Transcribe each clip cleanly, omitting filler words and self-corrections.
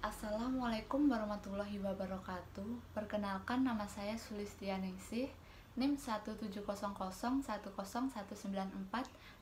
Assalamualaikum warahmatullahi wabarakatuh. Perkenalkan, nama saya Sulistianingsih, NIM 17001019194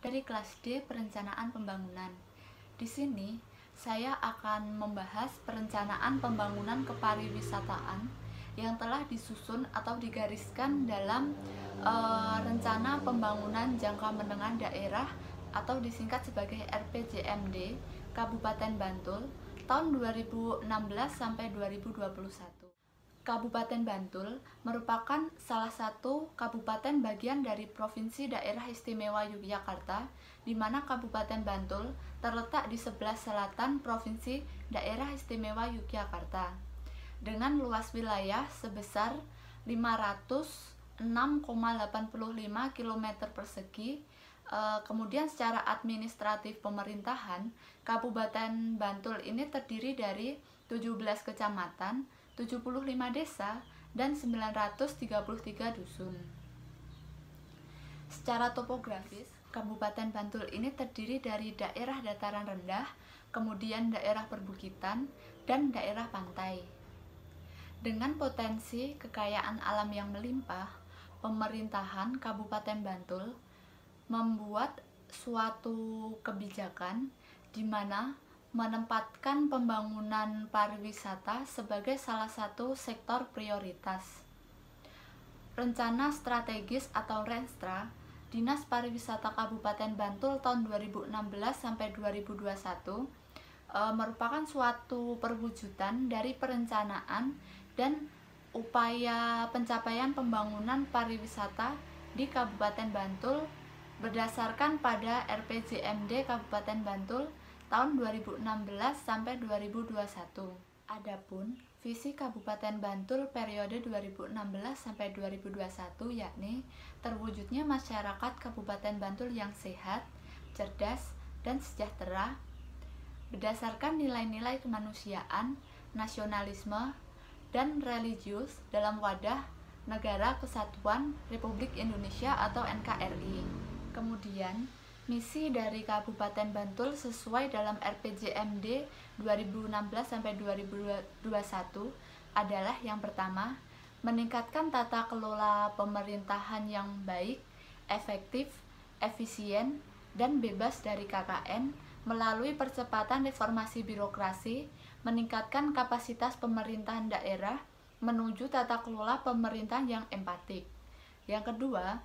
dari kelas D Perencanaan Pembangunan. Di sini saya akan membahas perencanaan pembangunan kepariwisataan yang telah disusun atau digariskan dalam Rencana Pembangunan Jangka Menengah Daerah atau disingkat sebagai RPJMD Kabupaten Bantul tahun 2016 sampai 2021. Kabupaten Bantul merupakan salah satu kabupaten bagian dari Provinsi Daerah Istimewa Yogyakarta, di mana Kabupaten Bantul terletak di sebelah selatan Provinsi Daerah Istimewa Yogyakarta, dengan luas wilayah sebesar 506,85 km persegi. Kemudian secara administratif pemerintahan, Kabupaten Bantul ini terdiri dari 17 kecamatan, 75 desa, dan 933 dusun. Secara topografis, Kabupaten Bantul ini terdiri dari daerah dataran rendah, kemudian daerah perbukitan, dan daerah pantai. Dengan potensi kekayaan alam yang melimpah, pemerintahan Kabupaten Bantul membuat suatu kebijakan di mana menempatkan pembangunan pariwisata sebagai salah satu sektor prioritas. Rencana Strategis atau Renstra Dinas Pariwisata Kabupaten Bantul tahun 2016 sampai 2021 merupakan suatu perwujudan dari perencanaan dan upaya pencapaian pembangunan pariwisata di Kabupaten Bantul berdasarkan pada RPJMD Kabupaten Bantul tahun 2016 sampai 2021. Adapun visi Kabupaten Bantul periode 2016 sampai 2021 yakni terwujudnya masyarakat Kabupaten Bantul yang sehat, cerdas, dan sejahtera berdasarkan nilai-nilai kemanusiaan, nasionalisme, dan religius dalam wadah Negara Kesatuan Republik Indonesia atau NKRI. Kemudian, misi dari Kabupaten Bantul sesuai dalam RPJMD 2016 sampai 2021 adalah yang pertama, meningkatkan tata kelola pemerintahan yang baik, efektif, efisien, dan bebas dari KKN melalui percepatan reformasi birokrasi, meningkatkan kapasitas pemerintahan daerah menuju tata kelola pemerintahan yang empatik. Yang kedua,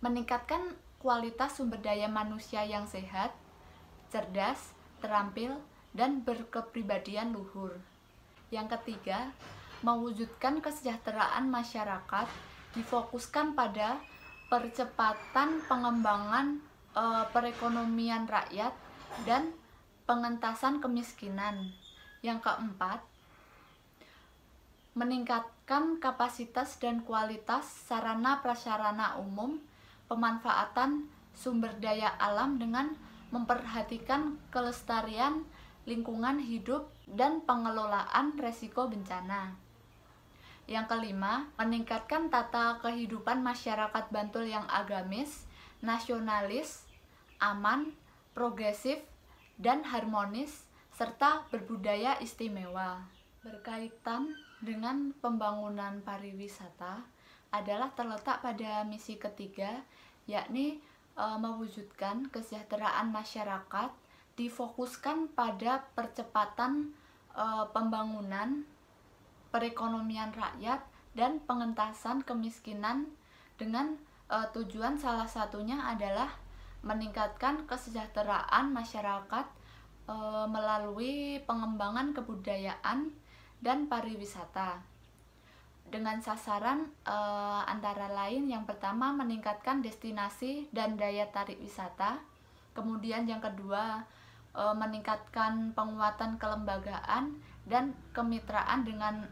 meningkatkan kualitas sumber daya manusia yang sehat, cerdas, terampil, dan berkepribadian luhur. Yang ketiga, mewujudkan kesejahteraan masyarakat difokuskan pada percepatan pengembangan perekonomian rakyat dan pengentasan kemiskinan. Yang keempat, meningkatkan kapasitas dan kualitas sarana prasarana umum, pemanfaatan sumber daya alam dengan memperhatikan kelestarian lingkungan hidup dan pengelolaan resiko bencana. Yang kelima, meningkatkan tata kehidupan masyarakat Bantul yang agamis, nasionalis, aman, progresif, dan harmonis, serta berbudaya istimewa. Berkaitan dengan pembangunan pariwisata adalah terletak pada misi ketiga, yakni mewujudkan kesejahteraan masyarakat difokuskan pada percepatan pembangunan perekonomian rakyat dan pengentasan kemiskinan dengan tujuan salah satunya adalah meningkatkan kesejahteraan masyarakat melalui pengembangan kebudayaan dan pariwisata dengan sasaran antara lain yang pertama meningkatkan destinasi dan daya tarik wisata, kemudian yang kedua meningkatkan penguatan kelembagaan dan kemitraan dengan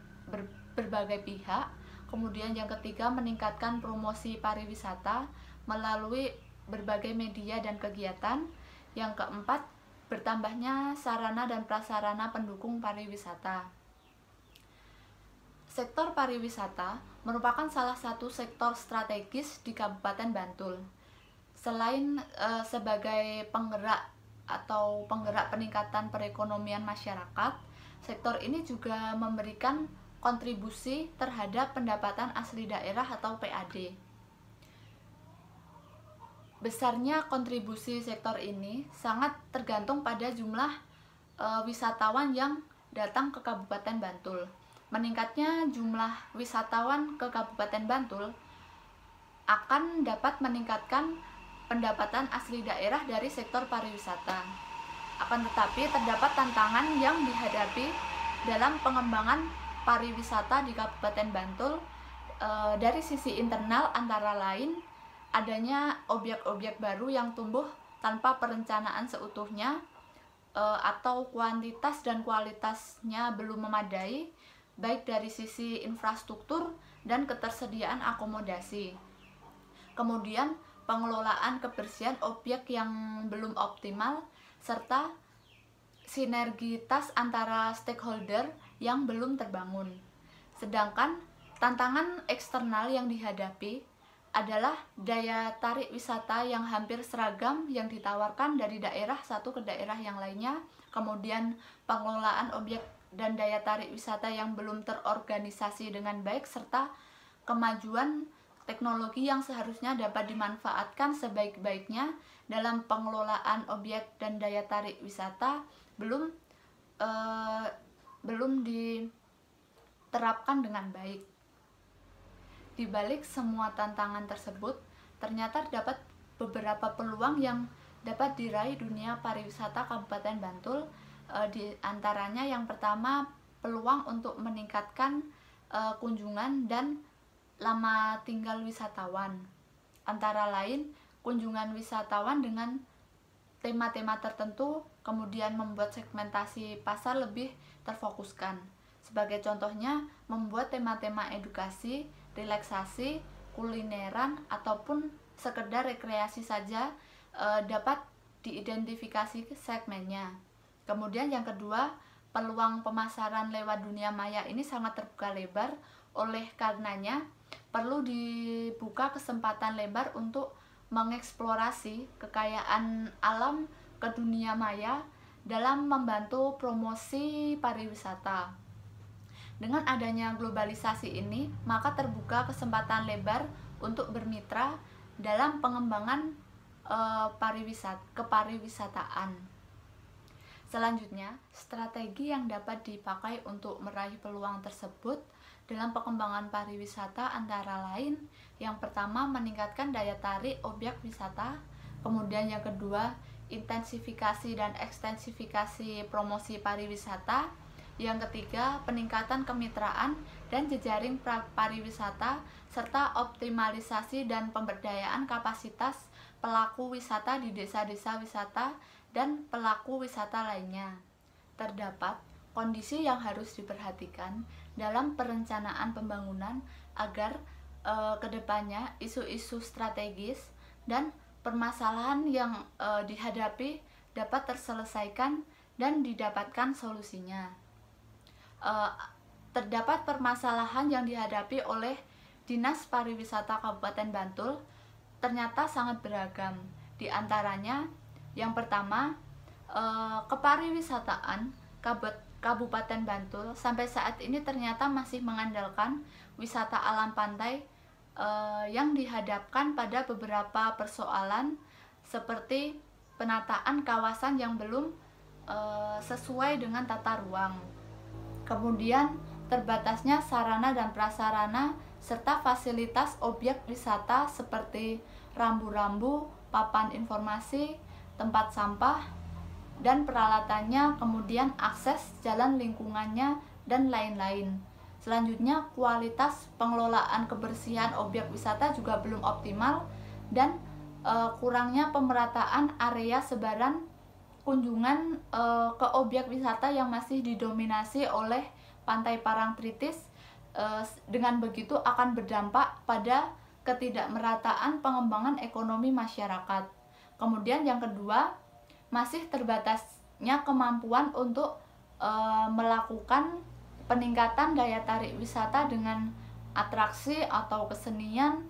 berbagai pihak, kemudian yang ketiga meningkatkan promosi pariwisata melalui berbagai media dan kegiatan, yang keempat bertambahnya sarana dan prasarana pendukung pariwisata. Sektor pariwisata merupakan salah satu sektor strategis di Kabupaten Bantul. Selain sebagai penggerak peningkatan perekonomian masyarakat, sektor ini juga memberikan kontribusi terhadap pendapatan asli daerah atau PAD. Besarnya kontribusi sektor ini sangat tergantung pada jumlah wisatawan yang datang ke Kabupaten Bantul. Meningkatnya jumlah wisatawan ke Kabupaten Bantul akan dapat meningkatkan pendapatan asli daerah dari sektor pariwisata. Akan tetapi terdapat tantangan yang dihadapi dalam pengembangan pariwisata di Kabupaten Bantul. Dari sisi internal antara lain adanya objek-objek baru yang tumbuh tanpa perencanaan seutuhnya, atau kuantitas dan kualitasnya belum memadai, baik dari sisi infrastruktur dan ketersediaan akomodasi. Kemudian pengelolaan kebersihan objek yang belum optimal, serta sinergitas antara stakeholder yang belum terbangun. Sedangkan tantangan eksternal yang dihadapi adalah daya tarik wisata yang hampir seragam yang ditawarkan dari daerah satu ke daerah yang lainnya, kemudian pengelolaan objek dan daya tarik wisata yang belum terorganisasi dengan baik, serta kemajuan teknologi yang seharusnya dapat dimanfaatkan sebaik-baiknya dalam pengelolaan objek dan daya tarik wisata belum diterapkan dengan baik. Di balik semua tantangan tersebut, ternyata terdapat beberapa peluang yang dapat diraih dunia pariwisata Kabupaten Bantul. Di antaranya yang pertama, peluang untuk meningkatkan kunjungan dan lama tinggal wisatawan. Antara lain, kunjungan wisatawan dengan tema-tema tertentu, kemudian membuat segmentasi pasar lebih terfokuskan. Sebagai contohnya, membuat tema-tema edukasi, relaksasi, kulineran, ataupun sekedar rekreasi saja dapat diidentifikasi segmennya. Kemudian yang kedua, peluang pemasaran lewat dunia maya ini sangat terbuka lebar, oleh karenanya perlu dibuka kesempatan lebar untuk mengeksplorasi kekayaan alam ke dunia maya dalam membantu promosi pariwisata. Dengan adanya globalisasi ini, maka terbuka kesempatan lebar untuk bermitra dalam pengembangan kepariwisataan. Selanjutnya, strategi yang dapat dipakai untuk meraih peluang tersebut dalam pengembangan pariwisata antara lain, yang pertama meningkatkan daya tarik objek wisata, kemudian yang kedua intensifikasi dan ekstensifikasi promosi pariwisata, yang ketiga peningkatan kemitraan dan jejaring pariwisata, serta optimalisasi dan pemberdayaan kapasitas pelaku wisata di desa-desa wisata dan pelaku wisata lainnya. Terdapat kondisi yang harus diperhatikan dalam perencanaan pembangunan agar kedepannya isu-isu strategis dan permasalahan yang dihadapi dapat terselesaikan dan didapatkan solusinya. Terdapat permasalahan yang dihadapi oleh Dinas Pariwisata Kabupaten Bantul ternyata sangat beragam. Di antaranya, yang pertama, kepariwisataan Kabupaten Bantul sampai saat ini ternyata masih mengandalkan wisata alam pantai yang dihadapkan pada beberapa persoalan seperti penataan kawasan yang belum sesuai dengan tata ruang. Kemudian terbatasnya sarana dan prasarana serta fasilitas objek wisata seperti rambu-rambu, papan informasi, tempat sampah, dan peralatannya, kemudian akses jalan lingkungannya, dan lain-lain. Selanjutnya, kualitas pengelolaan kebersihan objek wisata juga belum optimal, dan kurangnya pemerataan area sebaran kunjungan ke objek wisata yang masih didominasi oleh Pantai Parangtritis. Dengan begitu akan berdampak pada ketidakmerataan pengembangan ekonomi masyarakat. Kemudian yang kedua, masih terbatasnya kemampuan untuk melakukan peningkatan daya tarik wisata dengan atraksi atau kesenian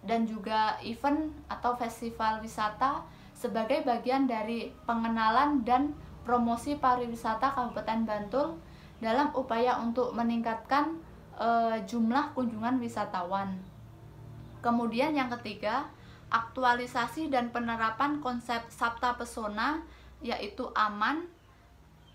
dan juga event atau festival wisata sebagai bagian dari pengenalan dan promosi pariwisata Kabupaten Bantul dalam upaya untuk meningkatkan jumlah kunjungan wisatawan. Kemudian yang ketiga, aktualisasi dan penerapan konsep Sabta Pesona, yaitu aman,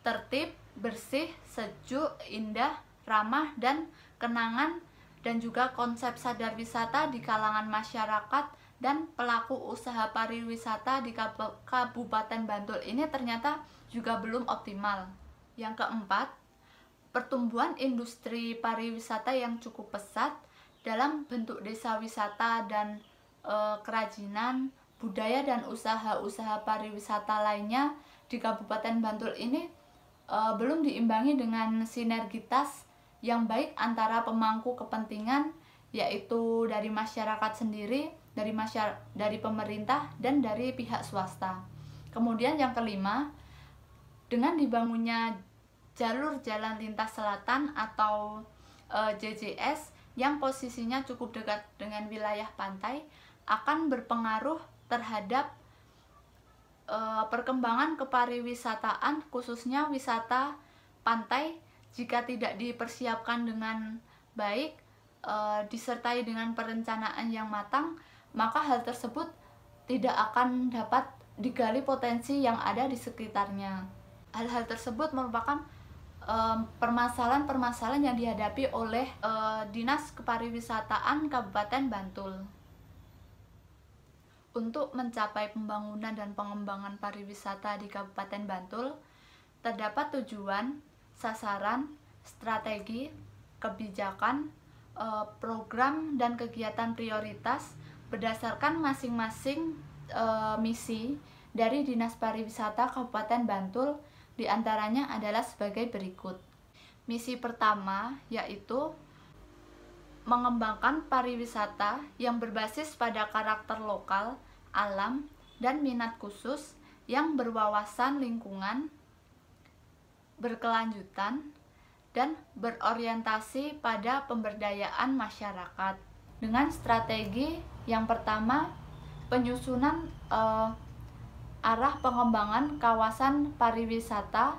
tertib, bersih, sejuk, indah, ramah, dan kenangan, dan juga konsep sadar wisata di kalangan masyarakat dan pelaku usaha pariwisata di Kabupaten Bantul ini ternyata juga belum optimal. Yang keempat, pertumbuhan industri pariwisata yang cukup pesat dalam bentuk desa wisata dan kerajinan, budaya dan usaha-usaha pariwisata lainnya di Kabupaten Bantul ini belum diimbangi dengan sinergitas yang baik antara pemangku kepentingan, yaitu dari masyarakat sendiri, dari pemerintah, dan dari pihak swasta. Kemudian yang kelima, dengan dibangunnya jalur jalan lintas selatan atau JJS yang posisinya cukup dekat dengan wilayah pantai akan berpengaruh terhadap perkembangan kepariwisataan, khususnya wisata pantai. Jika tidak dipersiapkan dengan baik, disertai dengan perencanaan yang matang, maka hal tersebut tidak akan dapat digali potensi yang ada di sekitarnya. Hal-hal tersebut merupakan permasalahan-permasalahan yang dihadapi oleh Dinas Kepariwisataan Kabupaten Bantul. Untuk mencapai pembangunan dan pengembangan pariwisata di Kabupaten Bantul, terdapat tujuan, sasaran, strategi, kebijakan, program, dan kegiatan prioritas berdasarkan masing-masing misi dari Dinas Pariwisata Kabupaten Bantul. Di antaranya adalah sebagai berikut. Misi pertama yaitu mengembangkan pariwisata yang berbasis pada karakter lokal, alam, dan minat khusus yang berwawasan lingkungan, berkelanjutan, dan berorientasi pada pemberdayaan masyarakat. Dengan strategi yang pertama, penyusunan arah pengembangan kawasan pariwisata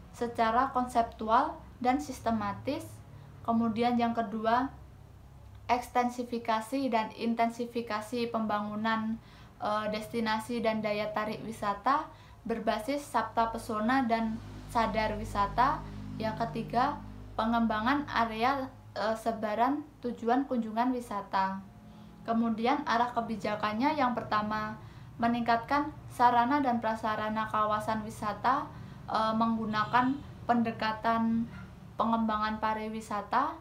secara konseptual dan sistematis. Kemudian yang kedua, ekstensifikasi dan intensifikasi pembangunan destinasi dan daya tarik wisata berbasis Sabta Pesona dan sadar wisata. Yang ketiga, pengembangan area sebaran tujuan kunjungan wisata. Kemudian arah kebijakannya yang pertama, meningkatkan sarana dan prasarana kawasan wisata menggunakan pendekatan pengembangan pariwisata.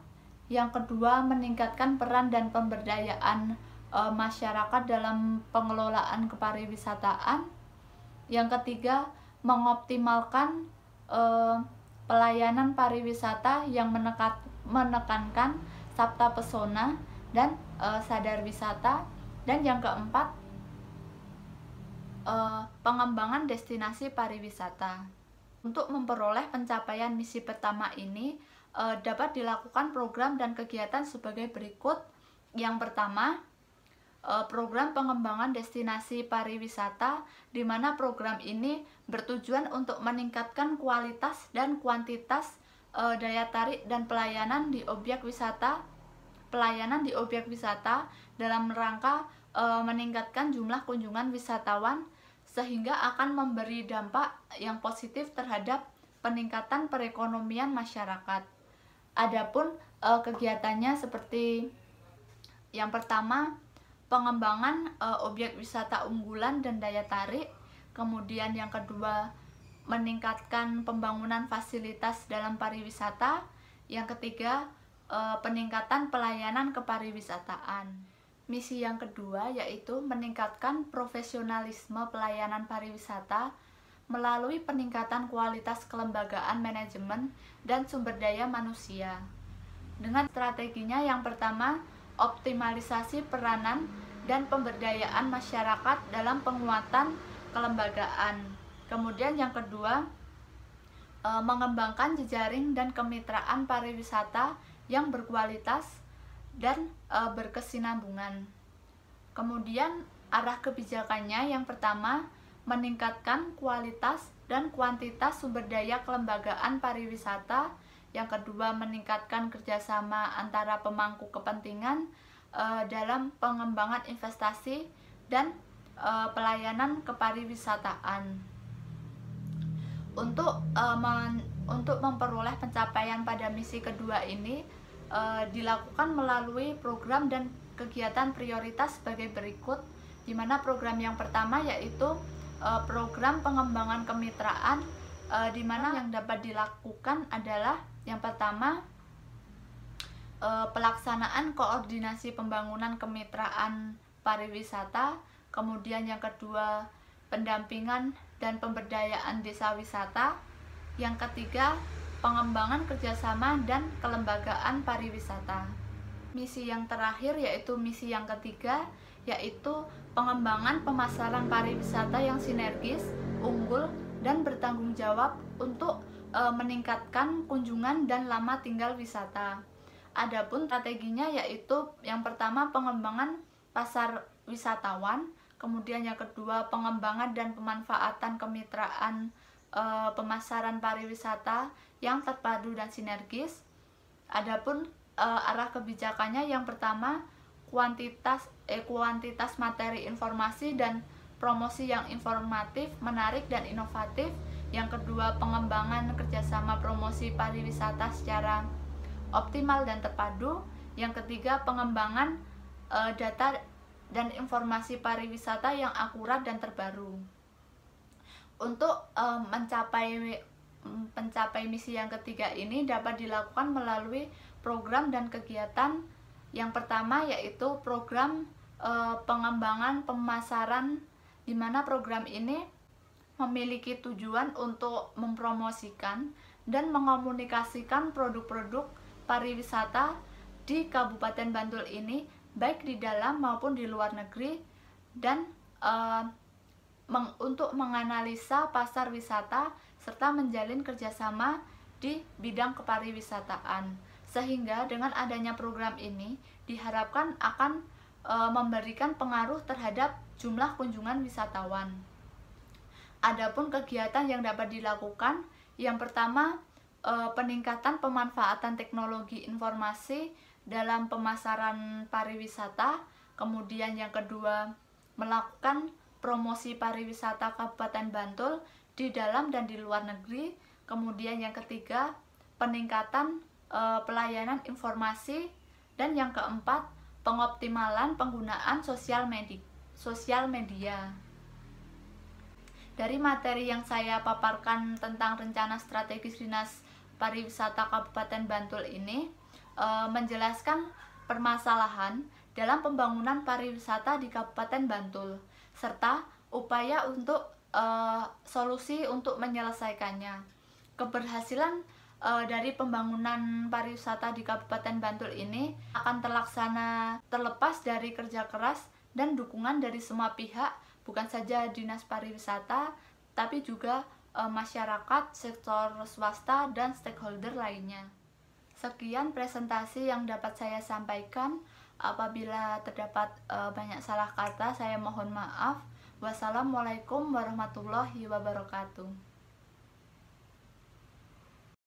Yang kedua, meningkatkan peran dan pemberdayaan masyarakat dalam pengelolaan kepariwisataan. Yang ketiga, mengoptimalkan pelayanan pariwisata yang menekankan Sabta Pesona dan sadar wisata. Dan yang keempat, pengembangan destinasi pariwisata. Untuk memperoleh pencapaian misi pertama ini dapat dilakukan program dan kegiatan sebagai berikut. Yang pertama, program pengembangan destinasi pariwisata, di mana program ini bertujuan untuk meningkatkan kualitas dan kuantitas daya tarik dan pelayanan di objek wisata dalam rangka meningkatkan jumlah kunjungan wisatawan, sehingga akan memberi dampak yang positif terhadap peningkatan perekonomian masyarakat. Adapun kegiatannya seperti yang pertama, pengembangan objek wisata unggulan dan daya tarik. Kemudian yang kedua, meningkatkan pembangunan fasilitas dalam pariwisata. Yang ketiga, peningkatan pelayanan kepariwisataan. Misi yang kedua yaitu meningkatkan profesionalisme pelayanan pariwisata melalui peningkatan kualitas kelembagaan manajemen dan sumber daya manusia. Dengan strateginya yang pertama, optimalisasi peranan dan pemberdayaan masyarakat dalam penguatan kelembagaan. Kemudian yang kedua, mengembangkan jejaring dan kemitraan pariwisata yang berkualitas dan berkesinambungan. Kemudian arah kebijakannya yang pertama, meningkatkan kualitas dan kuantitas sumber daya kelembagaan pariwisata. Yang kedua, meningkatkan kerjasama antara pemangku kepentingan dalam pengembangan investasi dan pelayanan kepariwisataan. Untuk memperoleh pencapaian pada misi kedua ini dilakukan melalui program dan kegiatan prioritas sebagai berikut, di mana program yang pertama yaitu program pengembangan kemitraan, di mana yang dapat dilakukan adalah yang pertama pelaksanaan koordinasi pembangunan kemitraan pariwisata, kemudian yang kedua pendampingan dan pemberdayaan desa wisata, yang ketiga pengembangan kerjasama dan kelembagaan pariwisata. Misi yang terakhir yaitu misi yang ketiga, yaitu pengembangan pemasaran pariwisata yang sinergis, unggul, dan bertanggung jawab untuk meningkatkan kunjungan dan lama tinggal wisata. Adapun strateginya yaitu yang pertama pengembangan pasar wisatawan, kemudian yang kedua pengembangan dan pemanfaatan kemitraan pemasaran pariwisata yang terpadu dan sinergis. Adapun arah kebijakannya yang pertama kuantitas materi informasi dan promosi yang informatif, menarik dan inovatif. Yang kedua pengembangan kerjasama promosi pariwisata secara optimal dan terpadu. Yang ketiga pengembangan data dan informasi pariwisata yang akurat dan terbaru. Untuk mencapai misi yang ketiga ini dapat dilakukan melalui program dan kegiatan. Yang pertama yaitu program pengembangan pemasaran, di mana program ini memiliki tujuan untuk mempromosikan dan mengomunikasikan produk-produk pariwisata di Kabupaten Bantul ini, baik di dalam maupun di luar negeri, dan untuk menganalisa pasar wisata serta menjalin kerjasama di bidang kepariwisataan. Sehingga dengan adanya program ini diharapkan akan memberikan pengaruh terhadap jumlah kunjungan wisatawan. Adapun kegiatan yang dapat dilakukan, yang pertama peningkatan pemanfaatan teknologi informasi dalam pemasaran pariwisata, kemudian yang kedua melakukan promosi pariwisata Kabupaten Bantul di dalam dan di luar negeri, kemudian yang ketiga peningkatan pelayanan informasi, dan yang keempat pengoptimalan penggunaan sosial media. Dari materi yang saya paparkan tentang rencana strategis Dinas Pariwisata Kabupaten Bantul ini menjelaskan permasalahan dalam pembangunan pariwisata di Kabupaten Bantul serta upaya untuk solusi untuk menyelesaikannya. Keberhasilan dari pembangunan pariwisata di Kabupaten Bantul ini akan terlaksana terlepas dari kerja keras dan dukungan dari semua pihak, bukan saja Dinas Pariwisata, tapi juga masyarakat, sektor swasta, dan stakeholder lainnya. Sekian presentasi yang dapat saya sampaikan. Apabila terdapat banyak salah kata, saya mohon maaf. Wassalamualaikum warahmatullahi wabarakatuh.